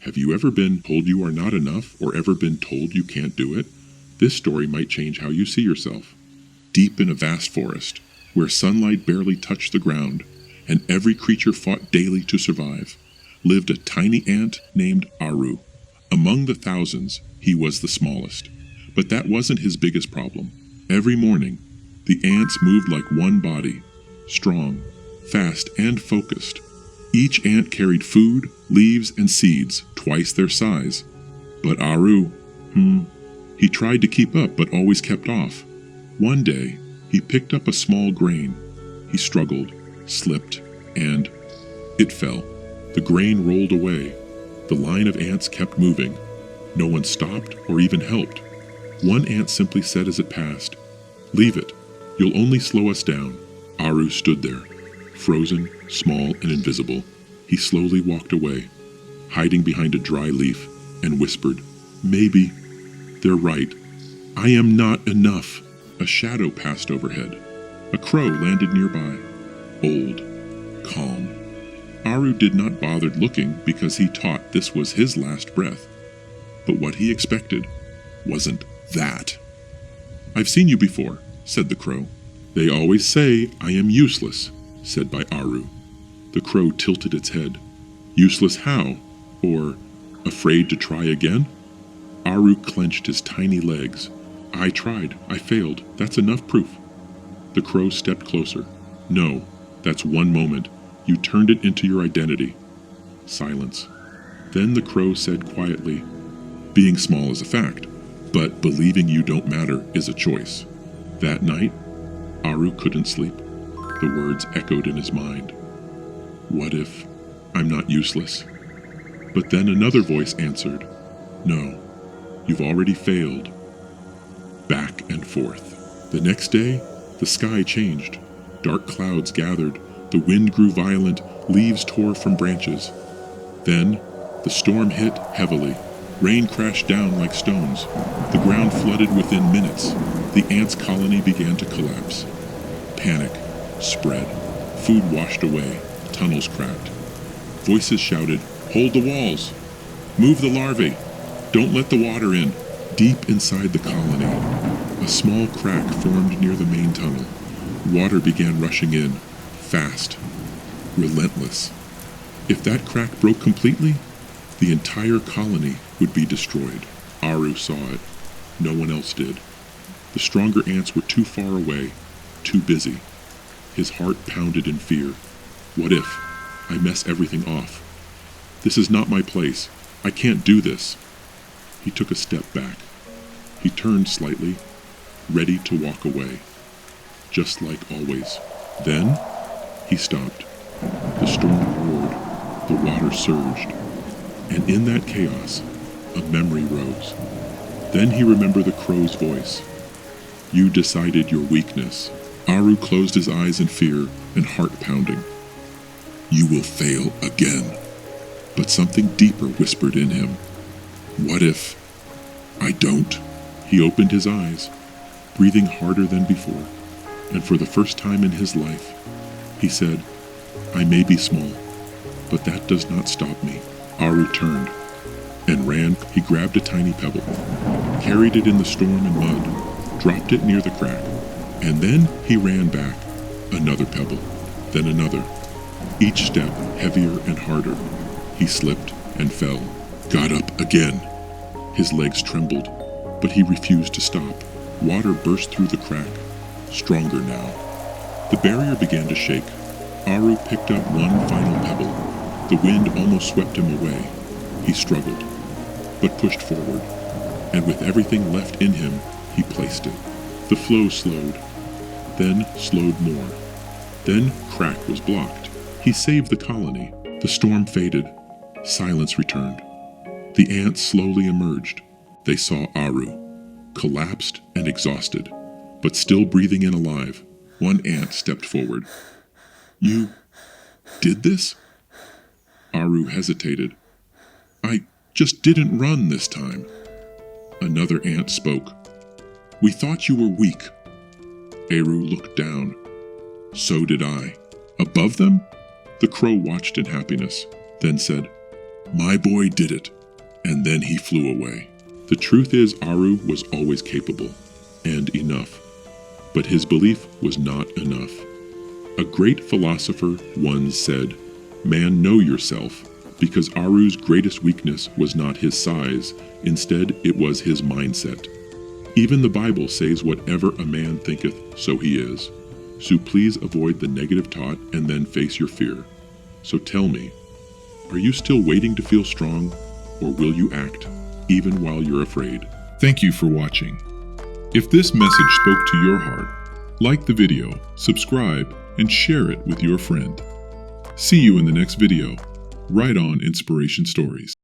Have you ever been told you are not enough or ever been told you can't do it? This story might change how you see yourself. Deep in a vast forest, where sunlight barely touched the ground, and every creature fought daily to survive, lived a tiny ant named Aru. Among the thousands, he was the smallest. But that wasn't his biggest problem. Every morning, the ants moved like one body, strong, fast, and focused. Each ant carried food, leaves, and seeds twice their size. But Aru, he tried to keep up but always kept off. One day, he picked up a small grain. He struggled, slipped, and it fell. The grain rolled away. The line of ants kept moving. No one stopped or even helped. One ant simply said as it passed, "Leave it. You'll only slow us down." Aru stood there, frozen, small, and invisible. He slowly walked away, hiding behind a dry leaf, and whispered, "Maybe they're right. I am not enough." A shadow passed overhead. A crow landed nearby, old, calm. Aru did not bother looking because he thought this was his last breath. But what he expected wasn't that. "I've seen you before," said the crow. "They always say I am useless," said by Aru. The crow tilted its head. "Useless how? Or afraid to try again?" Aru clenched his tiny legs. "I tried. I failed. That's enough proof." The crow stepped closer. "No, that's one moment. You turned it into your identity." Silence. Then the crow said quietly, "Being small is a fact, but believing you don't matter is a choice." That night, Aru couldn't sleep. The words echoed in his mind. What if I'm not useless? But then another voice answered, "No, you've already failed." Back and forth. The next day, the sky changed. Dark clouds gathered. The wind grew violent. Leaves tore from branches. Then, the storm hit heavily. Rain crashed down like stones. The ground flooded within minutes. The ants' colony began to collapse. Panic spread. Food washed away. Tunnels cracked. Voices shouted, "Hold the walls! Move the larvae! Don't let the water in!" Deep inside the colony, a small crack formed near the main tunnel. Water began rushing in, fast, relentless. If that crack broke completely, the entire colony would be destroyed. Aru saw it. No one else did. The stronger ants were too far away, too busy. His heart pounded in fear. What if I mess everything off? This is not my place. I can't do this. He took a step back. He turned slightly, ready to walk away, just like always. Then, he stopped. The storm roared, the water surged, and in that chaos, a memory rose. Then he remembered the crow's voice. "You decided your weakness." Aru closed his eyes in fear and heart pounding. "You will fail again." But something deeper whispered in him. What if I don't? He opened his eyes, breathing harder than before, and for the first time in his life, he said, "I may be small, but that does not stop me." Aru turned and ran. He grabbed a tiny pebble, carried it in the storm and mud, dropped it near the crack, and then he ran back. Another pebble, then another, each step heavier and harder. He slipped and fell, got up again. His legs trembled, but he refused to stop. Water burst through the crack, stronger now. The barrier began to shake. Aru picked up one final pebble. The wind almost swept him away. He struggled, but pushed forward, and with everything left in him, he placed it. The flow slowed, then slowed more. Then crack was blocked. He saved the colony. The storm faded. Silence returned. The ants slowly emerged. They saw Aru, collapsed and exhausted, but still breathing and alive. One ant stepped forward. "You did this?" Aru hesitated. "I just didn't run this time." Another ant spoke. "We thought you were weak." Aru looked down. "So did I." Above them, the crow watched in happiness, then said, "My boy did it. and then he flew away. The truth is, Aru was always capable and enough, but his belief was not enough. A great philosopher once said, "Man, know yourself," because Aru's greatest weakness was not his size, instead it was his mindset. Even the Bible says, "Whatever a man thinketh, so he is." So please avoid the negative thought and then face your fear. So tell me, are you still waiting to feel strong, or will you act even while you're afraid? Thank you for watching. If this message spoke to your heart, like the video, subscribe, and share it with your friend. See you in the next video, right on Inspiration Stories.